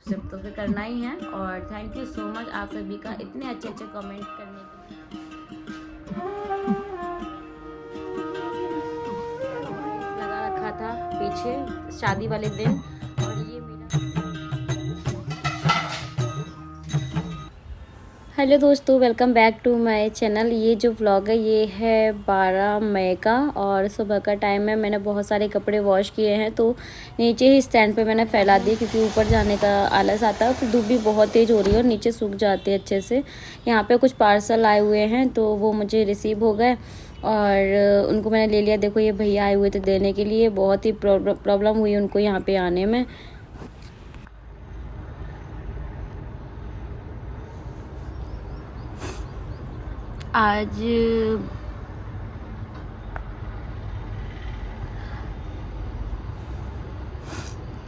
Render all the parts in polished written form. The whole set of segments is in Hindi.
सिर्फ तो फिर करना ही है। और थैंक यू सो मच आप सभी का इतने अच्छे अच्छे कमेंट करने के लिए। लगा रखा था पीछे शादी वाले दिन, और ये मेरा हेलो दोस्तों, welcome back to my channel. ये जो व्लॉग है ये है 12 मई का, और सुबह का टाइम है। मैंने बहुत सारे कपड़े वॉश किए हैं तो नीचे ही स्टैंड पे मैंने फैला दिए, क्योंकि ऊपर जाने का आलस आता है। फिर धूप भी बहुत तेज़ हो रही है और नीचे सूख जाते हैं अच्छे से। यहाँ पे कुछ पार्सल आए हुए हैं तो वो मुझे रिसीव हो गए और उनको मैंने ले लिया। देखो ये भैया आए हुए थे देने के लिए, बहुत ही प्रॉब्लम हुई उनको यहाँ पर आने में।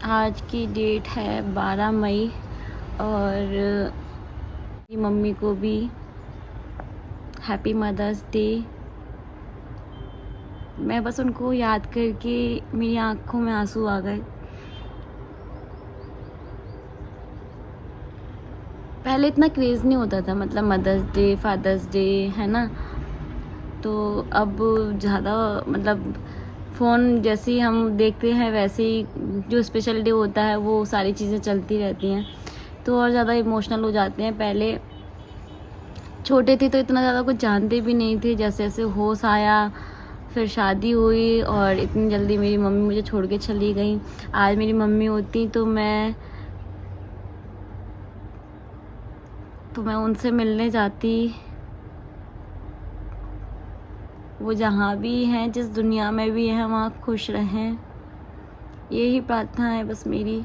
आज की डेट है 12 मई, और मेरी मम्मी को भी हैप्पी मदर्स डे। मैं बस उनको याद करके मेरी आँखों में आंसू आ गए। पहले इतना क्रेज़ नहीं होता था, मतलब मदर्स डे, फादर्स डे, है ना। तो अब ज़्यादा मतलब फ़ोन जैसे ही हम देखते हैं वैसे ही जो स्पेशल डे होता है वो सारी चीज़ें चलती रहती हैं, तो और ज़्यादा इमोशनल हो जाते हैं। पहले छोटे थे तो इतना ज़्यादा कुछ जानते भी नहीं थे, जैसे जैसे होश आया फिर शादी हुई और इतनी जल्दी मेरी मम्मी मुझे छोड़ के चली गई। आज मेरी मम्मी होती तो मैं उनसे मिलने जाती। वो जहाँ भी हैं, जिस दुनिया में भी हैं, वहाँ खुश रहें, यही प्रार्थना है बस मेरी।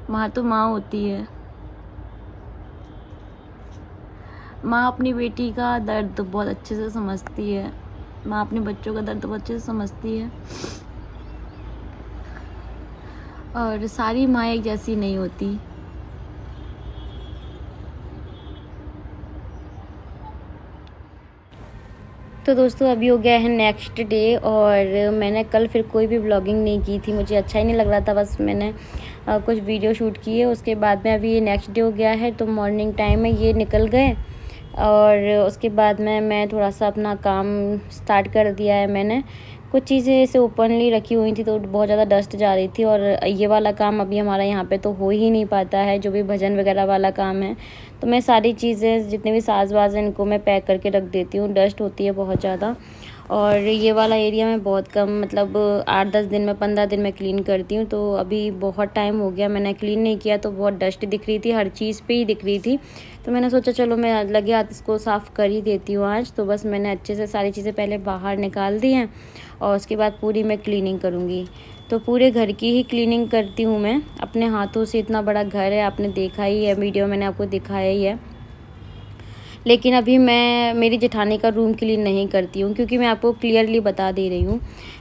माँ तो माँ होती है। माँ अपनी बेटी का दर्द बहुत अच्छे से समझती है, माँ अपने बच्चों का दर्द बहुत अच्छे से समझती है। और सारी माँ एक जैसी नहीं होती। तो दोस्तों अभी हो गया है नेक्स्ट डे, और मैंने कल फिर कोई भी व्लॉगिंग नहीं की थी, मुझे अच्छा ही नहीं लग रहा था। बस मैंने कुछ वीडियो शूट किए, उसके बाद में अभी ये नेक्स्ट डे हो गया है। तो मॉर्निंग टाइम में ये निकल गए, और उसके बाद में मैं थोड़ा सा अपना काम स्टार्ट कर दिया है। मैंने कुछ चीज़ें ऐसे ओपनली रखी हुई थी तो बहुत ज़्यादा डस्ट जा रही थी, और ये वाला काम अभी हमारा यहाँ पे तो हो ही नहीं पाता है, जो भी भजन वगैरह वाला काम है। तो मैं सारी चीज़ें जितने भी साज वाज हैं इनको मैं पैक करके रख देती हूँ। डस्ट होती है बहुत ज़्यादा, और ये वाला एरिया मैं बहुत कम, मतलब 8-10 दिन में, 15 दिन में क्लीन करती हूँ। तो अभी बहुत टाइम हो गया मैंने क्लीन नहीं किया, तो बहुत डस्ट दिख रही थी, हर चीज़ पे ही दिख रही थी। तो मैंने सोचा चलो मैं लगे हाथ इसको साफ़ कर ही देती हूँ आज। तो बस मैंने अच्छे से सारी चीज़ें पहले बाहर निकाल दी हैं, और उसके बाद पूरी मैं क्लीनिंग करूँगी। तो पूरे घर की ही क्लीनिंग करती हूँ मैं अपने हाथों से। इतना बड़ा घर है, आपने देखा ही है, वीडियो मैंने आपको दिखाया ही है। लेकिन अभी मैं मेरी जेठानी का रूम क्लीन नहीं करती हूँ, क्योंकि मैं आपको क्लियरली बता दे रही हूँ,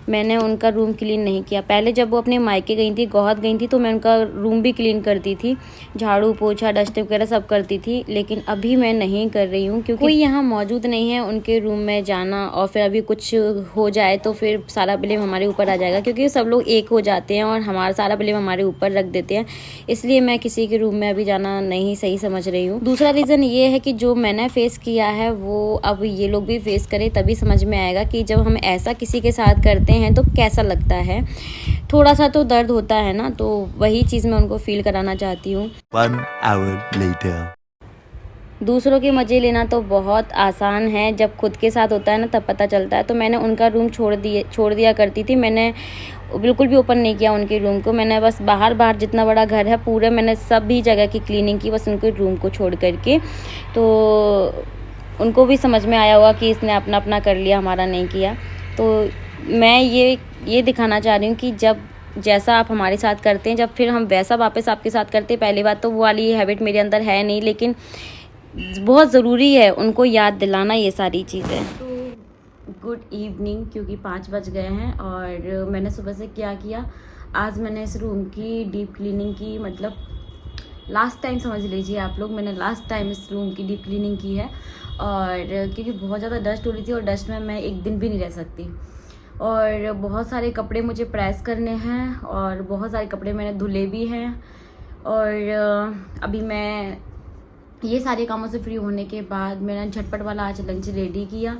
मैंने उनका रूम क्लीन नहीं किया। पहले जब वो अपने मायके गई थी, गोहद गई थी, तो मैं उनका रूम भी क्लीन करती थी, झाड़ू पोछा डस्ट वगैरह सब करती थी। लेकिन अभी मैं नहीं कर रही हूँ, क्योंकि कोई यहाँ मौजूद नहीं है उनके रूम में जाना, और फिर अभी कुछ हो जाए तो फिर सारा ब्लेम हमारे ऊपर आ जाएगा, क्योंकि सब लोग एक हो जाते हैं और हमारा सारा ब्लेम हमारे ऊपर रख देते हैं। इसलिए मैं किसी के रूम में अभी जाना नहीं सही समझ रही हूँ। दूसरा रीज़न ये है कि जो मैंने फेस किया है वो अब ये लोग भी फेस करें, तभी समझ में आएगा कि जब हम ऐसा किसी के साथ करते हैं तो कैसा लगता है। थोड़ा सा तो दर्द होता है ना, तो वही चीज़ मैं उनको फील कराना चाहती हूँ। 1 hour later. दूसरों के मज़े लेना तो बहुत आसान है, जब खुद के साथ होता है ना तब पता चलता है। तो मैंने उनका रूम छोड़ दिया करती थी, मैंने बिल्कुल भी ओपन नहीं किया उनके रूम को। मैंने बस बाहर जितना बड़ा घर है पूरे मैंने सभी जगह की क्लीनिंग की, बस उनके रूम को छोड़ करके। तो उनको भी समझ में आया होगा कि इसने अपना अपना कर लिया, हमारा नहीं किया। तो मैं ये दिखाना चाह रही हूँ कि जब जैसा आप हमारे साथ करते हैं, जब फिर हम वैसा वापस आपके साथ करते हैं। पहली बात तो वो वाली हैबिट मेरे अंदर है नहीं, लेकिन बहुत ज़रूरी है उनको याद दिलाना ये सारी चीज़ें। तो गुड इवनिंग, क्योंकि 5 बज गए हैं, और मैंने सुबह से क्या किया, आज मैंने इस रूम की डीप क्लीनिंग की, मतलब लास्ट टाइम समझ लीजिए आप लोग, मैंने लास्ट टाइम इस रूम की डीप क्लीनिंग की है। और क्योंकि बहुत ज़्यादा डस्ट हो रही थी, और डस्ट में मैं एक दिन भी नहीं रह सकती, और बहुत सारे कपड़े मुझे प्रेस करने हैं और बहुत सारे कपड़े मैंने धुले भी हैं। और अभी मैं ये सारे कामों से फ्री होने के बाद मैंने झटपट वाला आज लंच रेडी किया।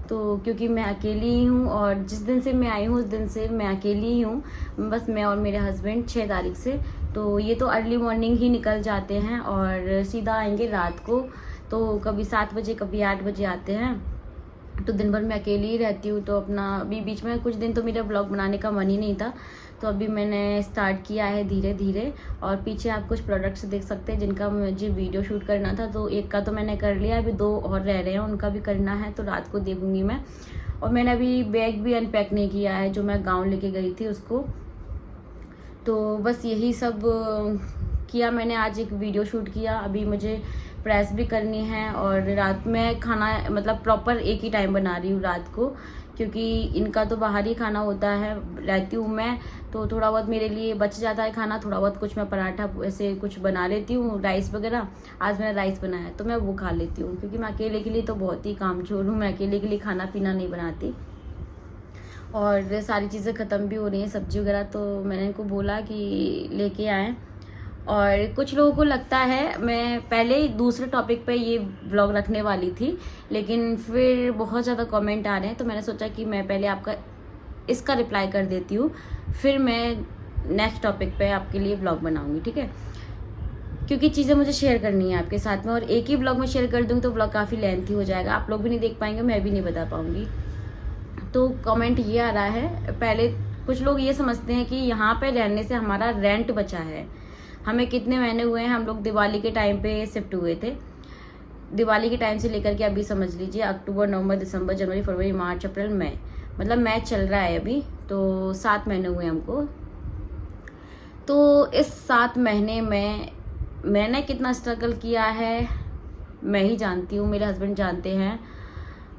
तो क्योंकि मैं अकेली ही हूँ और जिस दिन से मैं आई हूँ उस दिन से मैं अकेली ही हूँ, बस मैं और मेरे हस्बैंड 6 तारीख से। तो ये तो अर्ली मॉर्निंग ही निकल जाते हैं और सीधा आएंगे रात को। तो कभी 7 बजे कभी 8 बजे आते हैं। तो दिन भर मैं अकेली ही रहती हूँ। तो अपना अभी बीच में कुछ दिन तो मेरा ब्लॉग बनाने का मन ही नहीं था, तो अभी मैंने स्टार्ट किया है धीरे धीरे। और पीछे आप कुछ प्रोडक्ट्स देख सकते हैं जिनका मुझे वीडियो शूट करना था। तो एक का तो मैंने कर लिया, अभी 2 और रह रहे हैं, उनका भी करना है, तो रात को देखूँगी मैं। और मैंने अभी बैग भी अनपैक नहीं किया है जो मैं गाँव लेके गई थी उसको। तो बस यही सब किया मैंने। आज एक वीडियो शूट किया, अभी मुझे प्रेस भी करनी है। और रात में खाना मतलब प्रॉपर एक ही टाइम बना रही हूँ रात को, क्योंकि इनका तो बाहर ही खाना होता है, रहती हूँ मैं। तो थोड़ा बहुत मेरे लिए बच जाता है खाना, थोड़ा बहुत कुछ मैं पराठा ऐसे कुछ बना लेती हूँ, राइस वगैरह। आज मैंने राइस बनाया तो मैं वो खा लेती हूँ, क्योंकि मैं अकेले के लिए तो बहुत ही कामचोर हूँ, मैं अकेले के लिए खाना पीना नहीं बनाती। और सारी चीज़ें ख़त्म भी हो रही हैं, सब्जी वगैरह, तो मैंने इनको बोला कि लेके आएँ। और कुछ लोगों को लगता है, मैं पहले दूसरे टॉपिक पे ये व्लॉग रखने वाली थी, लेकिन फिर बहुत ज़्यादा कमेंट आ रहे हैं, तो मैंने सोचा कि मैं पहले आपका इसका रिप्लाई कर देती हूँ, फिर मैं नेक्स्ट टॉपिक पे आपके लिए व्लॉग बनाऊँगी, ठीक है। क्योंकि चीज़ें मुझे शेयर करनी है आपके साथ में, और एक ही व्लॉग में शेयर कर दूँगी तो व्लॉग काफ़ी लेंथी हो जाएगा, आप लोग भी नहीं देख पाएंगे, मैं भी नहीं बता पाऊँगी। तो कमेंट ये आ रहा है, पहले कुछ लोग ये समझते हैं कि यहाँ पे रहने से हमारा रेंट बचा है। हमें कितने महीने हुए हैं, हम लोग दिवाली के टाइम पे शिफ्ट हुए थे। दिवाली के टाइम से लेकर के अभी समझ लीजिए अक्टूबर, नवंबर, दिसंबर, जनवरी, फरवरी, मार्च, अप्रैल, मई, मतलब मई चल रहा है अभी, तो 7 महीने हुए हमको। तो इस 7 महीने में मैंने कितना स्ट्रगल किया है मैं ही जानती हूँ, मेरे हस्बैंड जानते हैं।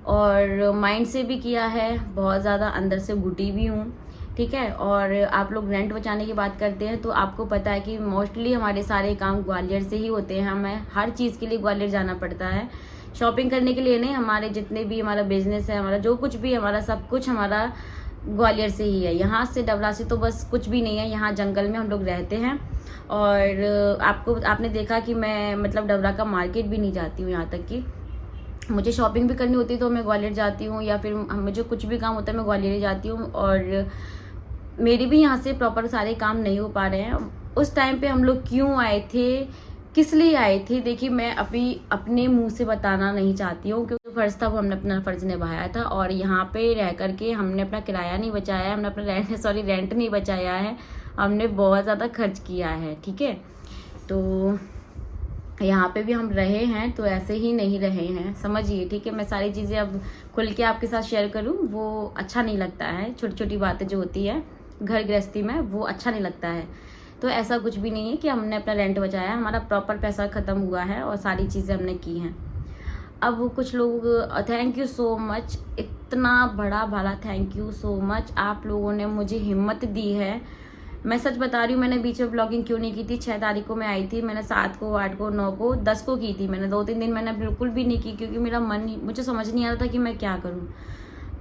और माइंड से भी किया है, बहुत ज़्यादा अंदर से घुटी भी हूँ, ठीक है। और आप लोग रेंट बचाने की बात करते हैं, तो आपको पता है कि मोस्टली हमारे सारे काम ग्वालियर से ही होते हैं। हमें हर चीज़ के लिए ग्वालियर जाना पड़ता है, शॉपिंग करने के लिए नहीं, हमारे जितने भी हमारा बिजनेस है, हमारा जो कुछ भी, हमारा सब कुछ हमारा ग्वालियर से ही है। यहाँ से डबरा से तो बस कुछ भी नहीं है, यहाँ जंगल में हम लोग रहते हैं। और आपने देखा कि मैं मतलब डबरा का मार्केट भी नहीं जाती हूँ, यहाँ तक कि मुझे शॉपिंग भी करनी होती है तो मैं ग्वालियर जाती हूँ, या फिर मुझे कुछ भी काम होता है मैं ग्वालियर ही जाती हूँ। और मेरी भी यहाँ से प्रॉपर सारे काम नहीं हो पा रहे हैं। उस टाइम पे हम लोग क्यों आए थे, किस लिए आए थे, देखिए मैं अभी अपने मुंह से बताना नहीं चाहती हूँ, क्योंकि फर्ज था वो हमने अपना फ़र्ज़ निभाया था। और यहाँ पे रह करके हमने अपना किराया नहीं बचाया है, हमने अपना रेंट नहीं बचाया है, हमने बहुत ज़्यादा खर्च किया है, ठीक है। तो यहाँ पे भी हम रहे हैं, तो ऐसे ही नहीं रहे हैं, समझिए, ठीक है। मैं सारी चीज़ें अब खुल के आपके साथ शेयर करूँ वो अच्छा नहीं लगता है, छोटी छोटी बातें जो होती है घर गृहस्थी में वो अच्छा नहीं लगता है। तो ऐसा कुछ भी नहीं है कि हमने अपना रेंट बचाया, हमारा प्रॉपर पैसा ख़त्म हुआ है और सारी चीज़ें हमने की हैं। अब कुछ लोग, थैंक यू सो मच, इतना बड़ा भला थैंक यू सो मच, आप लोगों ने मुझे हिम्मत दी है। मैं सच बता रही हूँ, मैंने बीच में ब्लॉगिंग क्यों नहीं की थी। 6 तारीख को मैं आई थी, मैंने 7 को, 8 को, 9 को, 10 को की थी मैंने। 2-3 दिन मैंने बिल्कुल भी नहीं की, क्योंकि मेरा मन, मुझे समझ नहीं आ रहा था कि मैं क्या करूँ।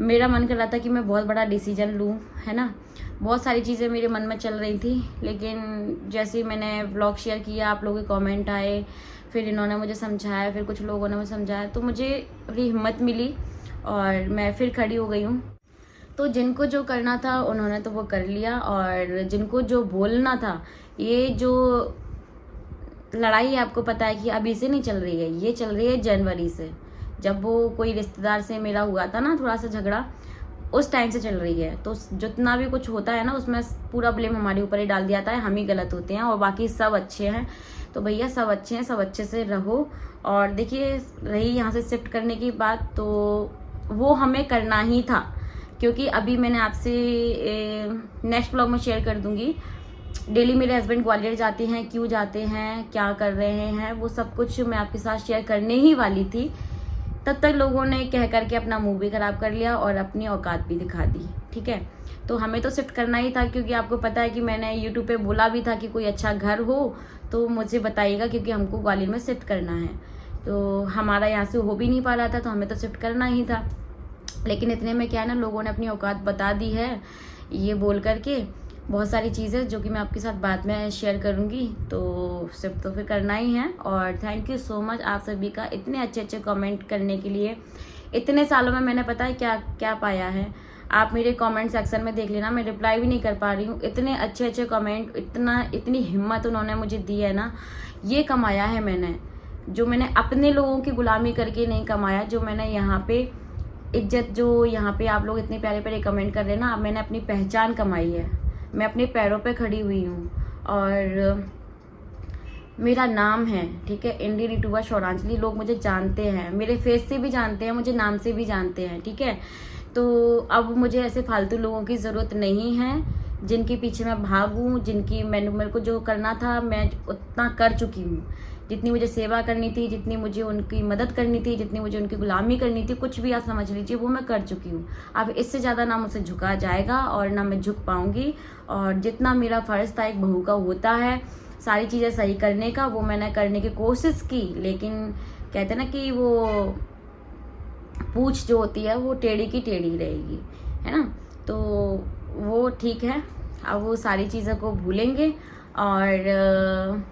मेरा मन कर रहा था कि मैं बहुत बड़ा डिसीजन लूँ, है ना। बहुत सारी चीज़ें मेरे मन में चल रही थी, लेकिन जैसे ही मैंने व्लॉग शेयर किया, आप लोगों के कमेंट आए, फिर इन्होंने मुझे समझाया, फिर कुछ लोगों ने मुझे समझाया, तो मुझे थोड़ी हिम्मत मिली और मैं फिर खड़ी हो गई हूँ। तो जिनको जो करना था उन्होंने तो वो कर लिया, और जिनको जो बोलना था, ये जो लड़ाई आपको पता है कि अभी से नहीं चल रही है, ये चल रही है जनवरी से। जब वो कोई रिश्तेदार से मेरा हुआ था ना थोड़ा सा झगड़ा, उस टाइम से चल रही है। तो जितना भी कुछ होता है ना, उसमें पूरा ब्लेम हमारे ऊपर ही डाल दिया जाता है, हम ही गलत होते हैं और बाकी सब अच्छे हैं। तो भैया सब अच्छे हैं, सब अच्छे से रहो। और देखिए, रही यहाँ से शिफ्ट करने की बात, तो वो हमें करना ही था, क्योंकि अभी मैंने आपसे नेक्स्ट ब्लॉग में शेयर कर दूंगी। डेली मेरे हस्बैंड ग्वालियर जाते हैं, क्यों जाते हैं, क्या कर रहे हैं, वो सब कुछ मैं आपके साथ शेयर करने ही वाली थी। तब तक लोगों ने कह करके अपना मुंह भी खराब कर लिया और अपनी औकात भी दिखा दी, ठीक है। तो हमें तो शिफ्ट करना ही था, क्योंकि आपको पता है कि मैंने यूट्यूब पे बोला भी था कि कोई अच्छा घर हो तो मुझे बताइएगा, क्योंकि हमको ग्वालियर में शिफ्ट करना है। तो हमारा यहाँ से हो भी नहीं पा रहा था, तो हमें तो शिफ्ट करना ही था। लेकिन इतने में क्या है ना, लोगों ने अपनी औकात बता दी है ये बोल करके। बहुत सारी चीज़ें जो कि मैं आपके साथ बाद में शेयर करूंगी, तो सिर्फ तो फिर करना ही है। और थैंक यू सो मच आप सभी का इतने अच्छे अच्छे कमेंट करने के लिए। इतने सालों में मैंने पता है क्या क्या पाया है। आप मेरे कमेंट सेक्शन में देख लेना, मैं रिप्लाई भी नहीं कर पा रही हूँ। इतने अच्छे अच्छे कमेंट, इतनी हिम्मत उन्होंने मुझे दी है ना। ये कमाया है मैंने, जो मैंने अपने लोगों की गुलामी करके नहीं कमाया। जो मैंने यहाँ पे इज्जत, जो यहाँ पे आप लोग इतने प्यारे प्यारे कमेंट कर रहे हैं ना, अब मैंने अपनी पहचान कमाई है। मैं अपने पैरों पे खड़ी हुई हूँ और मेरा नाम है, ठीक है, इंडियन यूट्यूबर शौरांजलि। लोग मुझे जानते हैं, मेरे फेस से भी जानते हैं, मुझे नाम से भी जानते हैं, ठीक है। तो अब मुझे ऐसे फालतू लोगों की ज़रूरत नहीं है जिनके पीछे मैं भागूं, जिनकी मेरे को जो करना था मैं उतना कर चुकी हूँ। जितनी मुझे सेवा करनी थी, जितनी मुझे उनकी मदद करनी थी, जितनी मुझे उनकी गुलामी करनी थी, कुछ भी आप समझ लीजिए, वो मैं कर चुकी हूँ। अब इससे ज़्यादा ना मुझसे झुका जाएगा और ना मैं झुक पाऊँगी। और जितना मेरा फ़र्ज़ था एक बहू का होता है सारी चीज़ें सही करने का, वो मैंने करने की कोशिश की। लेकिन कहते हैं ना कि वो पूछ जो होती है वो टेढ़ी की टेढ़ी रहेगी, है ना। तो वो ठीक है, अब वो सारी चीज़ों को भूलेंगे और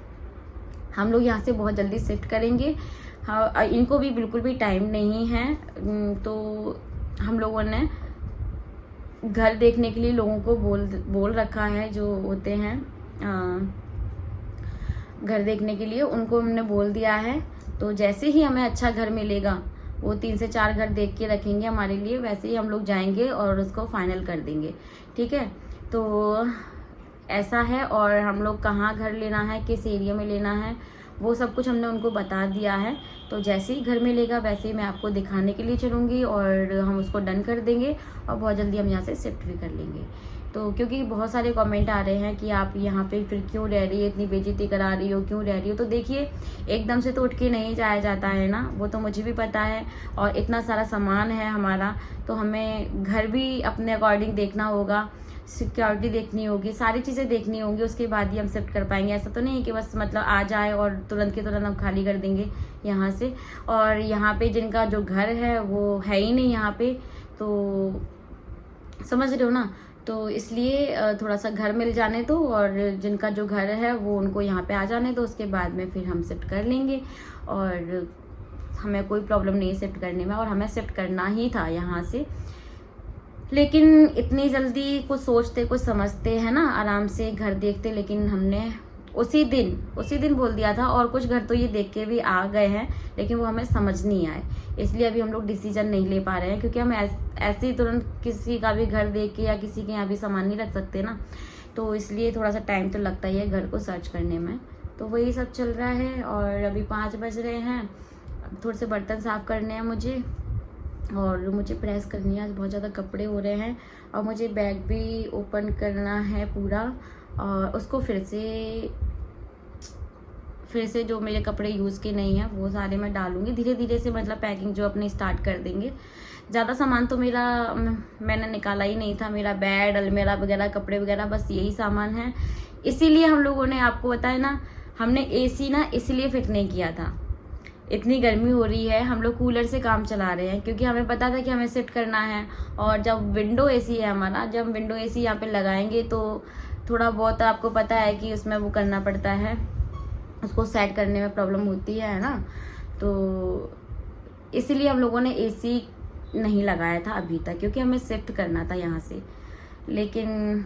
हम लोग यहाँ से बहुत जल्दी शिफ्ट करेंगे। हाँ, इनको भी बिल्कुल भी टाइम नहीं है। तो हम लोगों ने घर देखने के लिए लोगों को बोल रखा है, जो होते हैं घर देखने के लिए, उनको हमने बोल दिया है। तो जैसे ही हमें अच्छा घर मिलेगा, वो 3 से 4 घर देख के रखेंगे हमारे लिए, वैसे ही हम लोग जाएंगे और उसको फाइनल कर देंगे, ठीक है। तो ऐसा है। और हम लोग कहाँ घर लेना है, किस एरिया में लेना है, वो सब कुछ हमने उनको बता दिया है। तो जैसे ही घर मिलेगा वैसे ही मैं आपको दिखाने के लिए चलूँगी और हम उसको डन कर देंगे और बहुत जल्दी हम यहाँ से शिफ्ट भी कर लेंगे। तो क्योंकि बहुत सारे कमेंट आ रहे हैं कि आप यहाँ पे फिर क्यों रह रही है, इतनी बेइज्जती करा रही हो, क्यों रह रही हो। तो देखिए, एकदम से तो उठ के नहीं जाया जाता है ना, वो तो मुझे भी पता है। और इतना सारा सामान है हमारा, तो हमें घर भी अपने अकॉर्डिंग देखना होगा, सिक्योरिटी देखनी होगी, सारी चीज़ें देखनी होंगी, उसके बाद ही हम शिफ्ट कर पाएंगे। ऐसा तो नहीं कि बस मतलब आ जाए और तुरंत के तुरंत हम खाली कर देंगे यहाँ से। और यहाँ पे जिनका जो घर है वो है ही नहीं यहाँ पे, तो समझ रहे हो ना। तो इसलिए थोड़ा सा घर मिल जाने दो और जिनका जो घर है वो उनको यहाँ पे आ जाने दो, उसके बाद में फिर हम शिफ्ट कर लेंगे। और हमें कोई प्रॉब्लम नहीं है शिफ्ट करने में, और हमें शिफ्ट करना ही था यहाँ से। लेकिन इतनी जल्दी कुछ सोचते कुछ समझते हैं ना, आराम से घर देखते, लेकिन हमने उसी दिन बोल दिया था। और कुछ घर तो ये देख के भी आ गए हैं, लेकिन वो हमें समझ नहीं आए, इसलिए अभी हम लोग डिसीजन नहीं ले पा रहे हैं। क्योंकि हम ऐसे ही तुरंत किसी का भी घर देख के या किसी के यहाँ भी सामान नहीं रख सकते ना, तो इसलिए थोड़ा सा टाइम तो लगता ही है घर को सर्च करने में। तो वही सब चल रहा है। और अभी 5 बज रहे हैं, थोड़े से बर्तन साफ़ करने हैं मुझे, और मुझे प्रेस करनी है। आज बहुत ज़्यादा कपड़े हो रहे हैं, और मुझे बैग भी ओपन करना है पूरा, और उसको फिर से जो मेरे कपड़े यूज़ के नहीं हैं वो सारे मैं डालूंगी धीरे धीरे से। मतलब पैकिंग जो अपनी स्टार्ट कर देंगे। ज़्यादा सामान तो मैंने निकाला ही नहीं था। मेरा बेड, अलमीरा वगैरह, कपड़े वगैरह, बस यही सामान है। इसीलिए हम लोगों ने, आपको बताया ना, हमने AC ना इसलिए फिट नहीं किया था। इतनी गर्मी हो रही है, हम लोग कूलर से काम चला रहे हैं, क्योंकि हमें पता था कि हमें शिफ्ट करना है। और जब विंडो AC है हमारा, जब विंडो AC यहाँ पे लगाएंगे तो थोड़ा बहुत आपको पता है कि उसमें वो करना पड़ता है, उसको सेट करने में प्रॉब्लम होती है ना। तो इसीलिए हम लोगों ने AC नहीं लगाया था अभी तक, क्योंकि हमें शिफ्ट करना था यहाँ से। लेकिन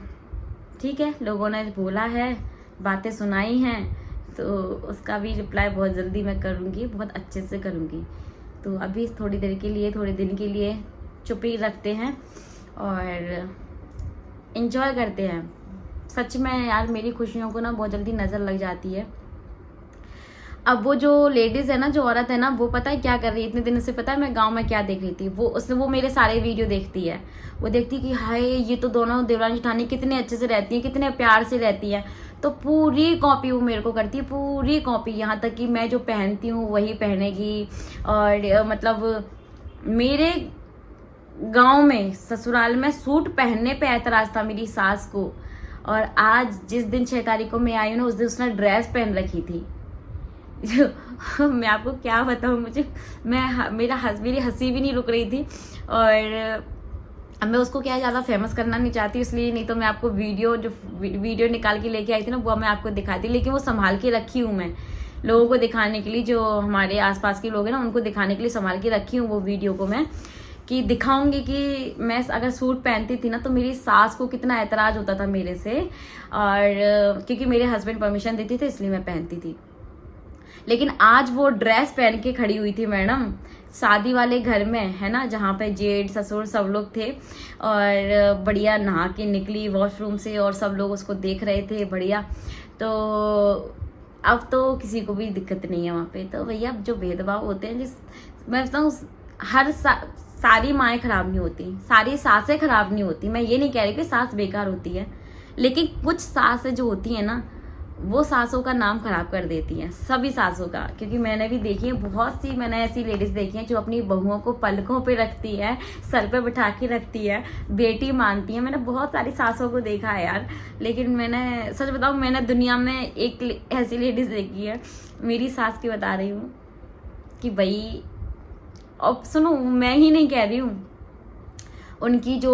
ठीक है, लोगों ने बोला है, बातें सुनाई हैं, तो उसका भी रिप्लाई बहुत जल्दी मैं करूँगी, बहुत अच्छे से करूँगी। तो अभी थोड़ी देर के लिए, थोड़े दिन के लिए चुप्पी रखते हैं और इन्जॉय करते हैं। सच में यार, मेरी खुशियों को ना बहुत जल्दी नज़र लग जाती है। अब वो जो लेडीज़ है ना, जो औरत है ना, वो पता है क्या कर रही है इतने दिन से। पता है मैं गांव में क्या देख रही थी, वो मेरे सारे वीडियो देखती है। वो देखती कि हाय, ये तो दोनों देवरानी जेठानी कितने अच्छे से रहती हैं, कितने प्यार से रहती हैं। तो पूरी कॉपी वो मेरे को करती है, पूरी कॉपी, यहाँ तक कि मैं जो पहनती हूँ वही पहनेगी। और मतलब मेरे गांव में, ससुराल में, सूट पहनने पे ऐतराज़ था मेरी सास को, और आज जिस दिन 6 तारीख को मैं आई हूँ ना, उस दिन उसने ड्रेस पहन रखी थी। जो मैं आपको क्या बताऊँ, मेरी हंसी भी नहीं रुक रही थी। और अब मैं उसको क्या ज़्यादा फेमस करना नहीं चाहती, इसलिए नहीं तो मैं आपको वीडियो निकाल के लेके आई थी ना, वो मैं आपको दिखाती, लेकिन वो संभाल के रखी हूँ मैं लोगों को दिखाने के लिए, जो हमारे आसपास के लोग हैं ना उनको दिखाने के लिए संभाल के रखी हूँ वो वीडियो को मैं, कि दिखाऊंगी कि मैं अगर सूट पहनती थी ना तो मेरी सास को कितना ऐतराज़ होता था मेरे से, और क्योंकि मेरे हस्बैंड परमिशन देते थे इसलिए मैं पहनती थी। लेकिन आज वो ड्रेस पहन के खड़ी हुई थी मैडम शादी वाले घर में, है ना, जहाँ पे जेठ ससुर सब लोग थे, और बढ़िया नहा के निकली वॉशरूम से और सब लोग उसको देख रहे थे बढ़िया। तो अब तो किसी को भी दिक्कत नहीं है वहाँ पे। तो भैया जो भेदभाव होते हैं, मैं बताऊँ, सारी माएँ खराब नहीं होती, सारी सासें खराब नहीं होती। मैं ये नहीं कह रही कि सास बेकार होती है, लेकिन कुछ सासें जो होती हैं ना, वो सासों का नाम खराब कर देती हैं, सभी सासों का। क्योंकि मैंने भी देखी है बहुत सी, मैंने ऐसी लेडीज़ देखी हैं जो अपनी बहुओं को पलकों पे रखती है, सर पे बिठा के रखती है, बेटी मानती है। मैंने बहुत सारी सासों को देखा है यार। लेकिन मैंने सच बताऊँ, मैंने दुनिया में एक ऐसी लेडीज़ देखी है, मेरी सास की बता रही हूँ, कि भाई, अब सुनो, मैं ही नहीं कह रही हूँ, उनकी जो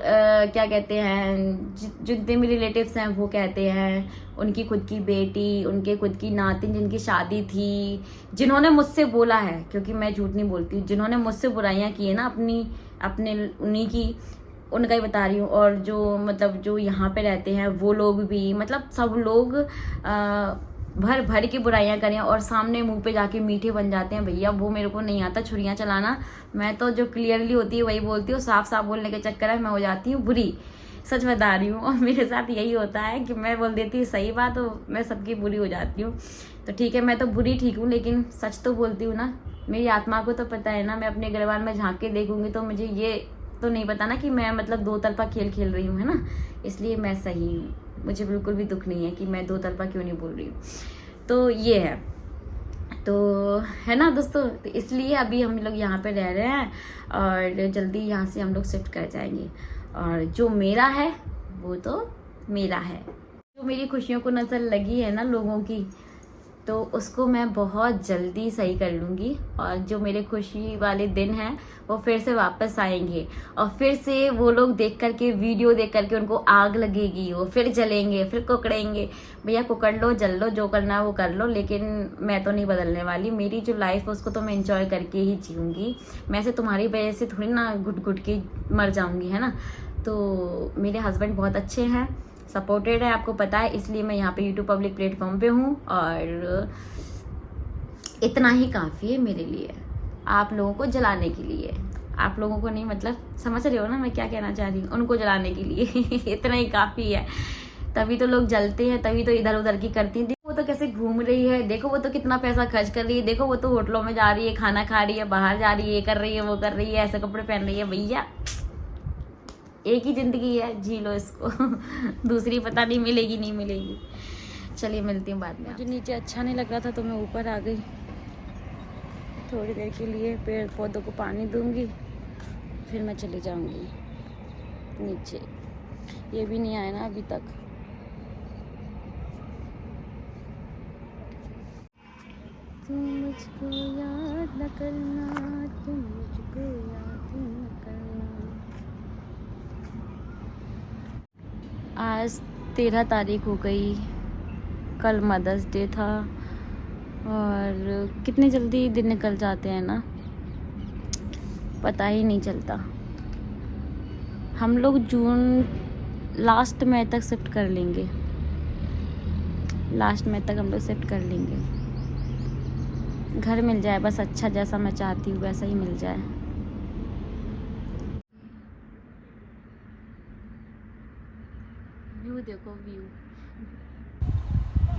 क्या कहते हैं, जितने भी रिलेटिव्स हैं वो कहते हैं, उनकी खुद की बेटी, उनके खुद की नातिन जिनकी शादी थी, जिन्होंने मुझसे बोला है, क्योंकि मैं झूठ नहीं बोलती हूँ, जिन्होंने मुझसे बुराइयाँ की है ना अपने उन्हीं की, उनका ही बता रही हूँ। और जो मतलब जो यहाँ पे रहते हैं वो लोग भी, मतलब सब लोग भर भर के बुराइयां करें और सामने मुंह पे जाके मीठे बन जाते हैं। भैया वो मेरे को नहीं आता छुरियां चलाना, मैं तो जो क्लियरली होती है वही बोलती हूँ। साफ साफ बोलने के चक्कर में मैं हो जाती हूँ बुरी, सच बता रही हूँ। और मेरे साथ यही होता है कि मैं बोल देती हूँ सही बात, तो मैं सबकी बुरी हो जाती हूँ। तो ठीक है, मैं तो बुरी ठीक हूँ, लेकिन सच तो बोलती हूँ ना। मेरी आत्मा को तो पता है ना, मैं अपने गरबान में झाँक के देखूंगी तो मुझे ये तो नहीं पता ना कि मैं मतलब दो तरफा खेल खेल रही हूँ, है ना। इसलिए मैं सही हूँ, मुझे बिल्कुल भी दुख नहीं है कि मैं दो तरफा क्यों नहीं बोल रही हूँ। तो ये है, तो है ना दोस्तों। तो इसलिए अभी हम लोग यहाँ पे रह रहे हैं और जल्दी यहाँ से हम लोग शिफ्ट कर जाएंगे। और जो मेरा है वो तो मेरा है। जो मेरी खुशियों को नज़र लगी है ना लोगों की, तो उसको मैं बहुत जल्दी सही कर लूँगी। और जो मेरे खुशी वाले दिन हैं वो फिर से वापस आएंगे, और फिर से वो लोग देख करके, वीडियो देख करके उनको आग लगेगी, वो फिर जलेंगे, फिर कुकड़ेंगे। भैया कुकड़ लो, जल लो, जो करना है वो कर लो, लेकिन मैं तो नहीं बदलने वाली। मेरी जो लाइफ है उसको तो मैं इंजॉय करके ही जीऊँगी। मैं से तुम्हारी वजह से थोड़ी ना घुट घुट के मर जाऊँगी, है ना। तो मेरे हस्बैंड बहुत अच्छे हैं, सपोर्टेड है, आपको पता है, इसलिए मैं यहाँ पे यूट्यूब पब्लिक प्लेटफॉर्म पे हूँ। और इतना ही काफ़ी है मेरे लिए, आप लोगों को जलाने के लिए। आप लोगों को नहीं, मतलब समझ रहे हो ना मैं क्या कहना चाह रही हूँ, उनको जलाने के लिए इतना ही काफ़ी है। तभी तो लोग जलते हैं, तभी तो इधर उधर की करती हैं। देखो वो तो कैसे घूम रही है, देखो वो तो कितना पैसा खर्च कर रही है, देखो वो तो होटलों में जा रही है, खाना खा रही है, बाहर जा रही है, ये कर रही है, वो कर रही है, ऐसे कपड़े पहन रही है। भैया एक ही ज़िंदगी है, जी लो इसको दूसरी पता नहीं मिलेगी नहीं मिलेगी। चलिए मिलती हूँ बाद में। मुझे नीचे अच्छा नहीं लग रहा था तो मैं ऊपर आ गई थोड़ी देर के लिए, पेड़ पौधों को पानी दूंगी, फिर मैं चली जाऊंगी नीचे। ये भी नहीं आया ना अभी तक। तुम मुझको याद न करना, तुम मुझको याद न करना। आज 13 तारीख हो गई, कल मदर्स डे था, और कितनी जल्दी दिन निकल जाते हैं ना, पता ही नहीं चलता। हम लोग जून लास्ट में तक शिफ्ट कर लेंगे, लास्ट में तक हम लोग शिफ्ट कर लेंगे। घर मिल जाए बस अच्छा, जैसा मैं चाहती हूँ वैसा ही मिल जाए। व्यू देखो, व्यू।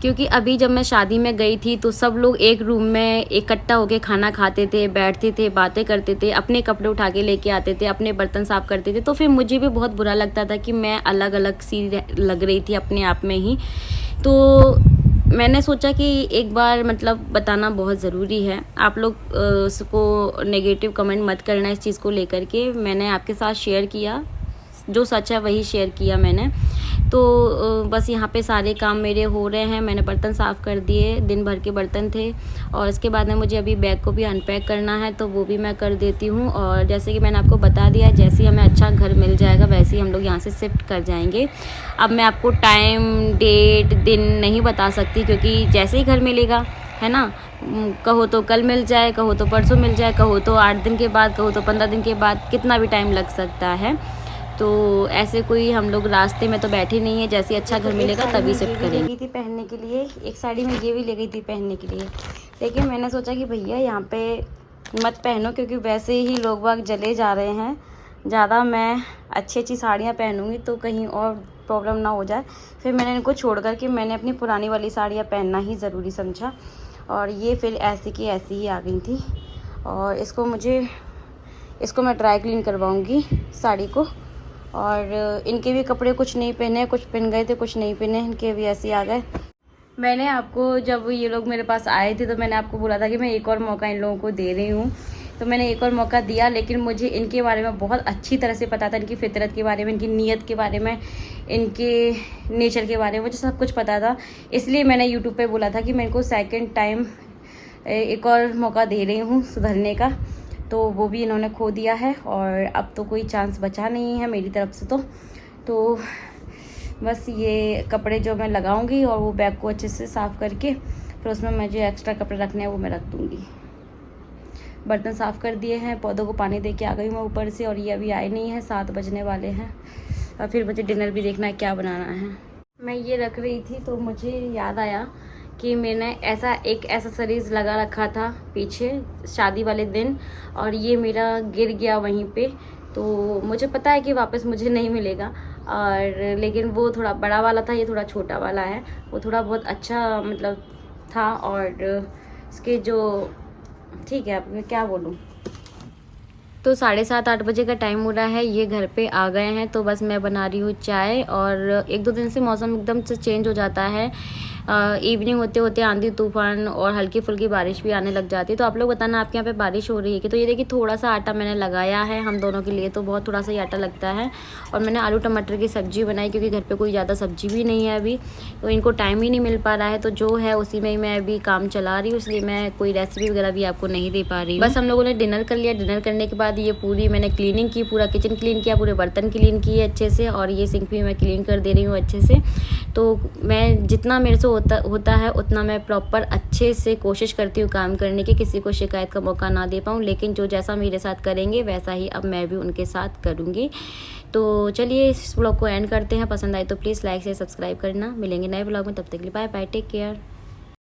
क्योंकि अभी जब मैं शादी में गई थी तो सब लोग एक रूम में इकट्ठा होके खाना खाते थे, बैठते थे, बातें करते थे, अपने कपड़े उठा के लेके आते थे, अपने बर्तन साफ करते थे। तो फिर मुझे भी बहुत बुरा लगता था कि मैं अलग अलग सी लग रही थी अपने आप में ही। तो मैंने सोचा कि एक बार मतलब बताना बहुत ज़रूरी है। आप लोग उसको नेगेटिव कमेंट मत करना इस चीज़ को लेकर के। मैंने आपके साथ शेयर किया, जो सच है वही शेयर किया मैंने। तो बस यहाँ पे सारे काम मेरे हो रहे हैं। मैंने बर्तन साफ़ कर दिए, दिन भर के बर्तन थे। और इसके बाद में मुझे अभी बैग को भी अनपैक करना है, तो वो भी मैं कर देती हूँ। और जैसे कि मैंने आपको बता दिया है, जैसे ही हमें अच्छा घर मिल जाएगा वैसे ही हम लोग यहाँ से शिफ्ट कर जाएंगे। अब मैं आपको टाइम, डेट, दिन नहीं बता सकती, क्योंकि जैसे ही घर मिलेगा, है ना, कहो तो कल मिल जाए, कहो तो परसों मिल जाए, कहो तो 8 दिन के बाद, कहो तो 15 दिन के बाद, कितना भी टाइम लग सकता है। तो ऐसे कोई हम लोग रास्ते में तो बैठे नहीं है, जैसे अच्छा घर मिलेगा तभी शिफ्ट करेंगे। गई थी पहनने के लिए, एक साड़ी में ये भी ले गई थी पहनने के लिए, लेकिन मैंने सोचा कि भैया यहाँ पे मत पहनो, क्योंकि वैसे ही लोग बाग जले जा रहे हैं। ज़्यादा मैं अच्छी अच्छी साड़ियाँ पहनूँगी तो कहीं और प्रॉब्लम ना हो जाए। फिर मैंने इनको छोड़ कर के मैंने अपनी पुरानी वाली साड़ियाँ पहनना ही ज़रूरी समझा, और ये फिर ऐसी की ऐसी ही आ गई थी। और इसको मैं ड्राई क्लीन करवाऊँगी साड़ी को। और इनके भी कपड़े कुछ नहीं पहने, कुछ पहन गए थे, कुछ नहीं पहने, इनके भी ऐसे आ गए। मैंने आपको, जब ये लोग मेरे पास आए थे तो मैंने आपको बोला था कि मैं एक और मौका इन लोगों को दे रही हूँ, तो मैंने एक और मौका दिया। लेकिन मुझे इनके बारे में बहुत अच्छी तरह से पता था, इनकी फितरत के बारे में, इनकी नीयत के बारे में, इनके नेचर के बारे में मुझे सब कुछ पता था। इसलिए मैंने यूट्यूब पे बोला था कि मैं इनको सेकंड टाइम एक और मौका दे रही हूँ सुधरने का, तो वो भी इन्होंने खो दिया है। और अब तो कोई चांस बचा नहीं है मेरी तरफ से। तो बस ये कपड़े जो मैं लगाऊंगी और वो बैग को अच्छे से साफ़ करके फिर उसमें मैं जो एक्स्ट्रा कपड़े रखने हैं वो मैं रख दूँगी। बर्तन साफ़ कर दिए हैं, पौधों को पानी दे के आ गई मैं ऊपर से, और ये अभी आए नहीं हैं, 7 बजने वाले हैं। और फिर मुझे डिनर भी देखना है क्या बनाना है। मैं ये रख रही थी तो मुझे याद आया कि मैंने ऐसा एक एक्सेसरीज़ लगा रखा था पीछे शादी वाले दिन, और ये मेरा गिर गया वहीं पे। तो मुझे पता है कि वापस मुझे नहीं मिलेगा, और लेकिन वो थोड़ा बड़ा वाला था, ये थोड़ा छोटा वाला है। वो थोड़ा बहुत अच्छा मतलब था, और इसके जो ठीक है, अब मैं क्या बोलूँ। तो 7:30-8 बजे का टाइम हो रहा है, ये घर पे आ गए हैं। तो बस मैं बना रही हूँ चाय। और 1-2 दिन से मौसम एकदम से चेंज हो जाता है। इवनिंग होते होते आंधी तूफान और हल्की फुल्की बारिश भी आने लग जाती है। तो आप लोग बताना आपके यहाँ पे बारिश हो रही है कि। तो ये देखिए थोड़ा सा आटा मैंने लगाया है हम दोनों के लिए, तो बहुत थोड़ा सा ही आटा लगता है। और मैंने आलू टमाटर की सब्ज़ी बनाई, क्योंकि घर पे कोई ज़्यादा सब्ज़ी भी नहीं है अभी, तो इनको टाइम ही नहीं मिल पा रहा है। तो जो है उसी में मैं अभी काम चला रही हूँ, इसलिए मैं कोई रेसिपी वगैरह भी आपको नहीं दे पा रही हूँ। बस हम लोगों ने डिनर कर लिया। डिनर करने के बाद ये पूरी मैंने क्लीनिंग की, पूरा किचन क्लीन किया, पूरे बर्तन क्लीन किए अच्छे से, और ये सिंक भी मैं क्लीन कर दे रही हूँ अच्छे से। तो मैं जितना मेरे से होता है उतना मैं प्रॉपर अच्छे से कोशिश करती हूँ काम करने की, किसी को शिकायत का मौका ना दे पाऊँ। लेकिन जो जैसा मेरे साथ करेंगे वैसा ही अब मैं भी उनके साथ करूँगी। तो चलिए इस ब्लॉग को एंड करते हैं। पसंद आए तो प्लीज़ लाइक से सब्सक्राइब करना। मिलेंगे नए ब्लॉग में, तब तक के लिए बाय बाय, टेक केयर।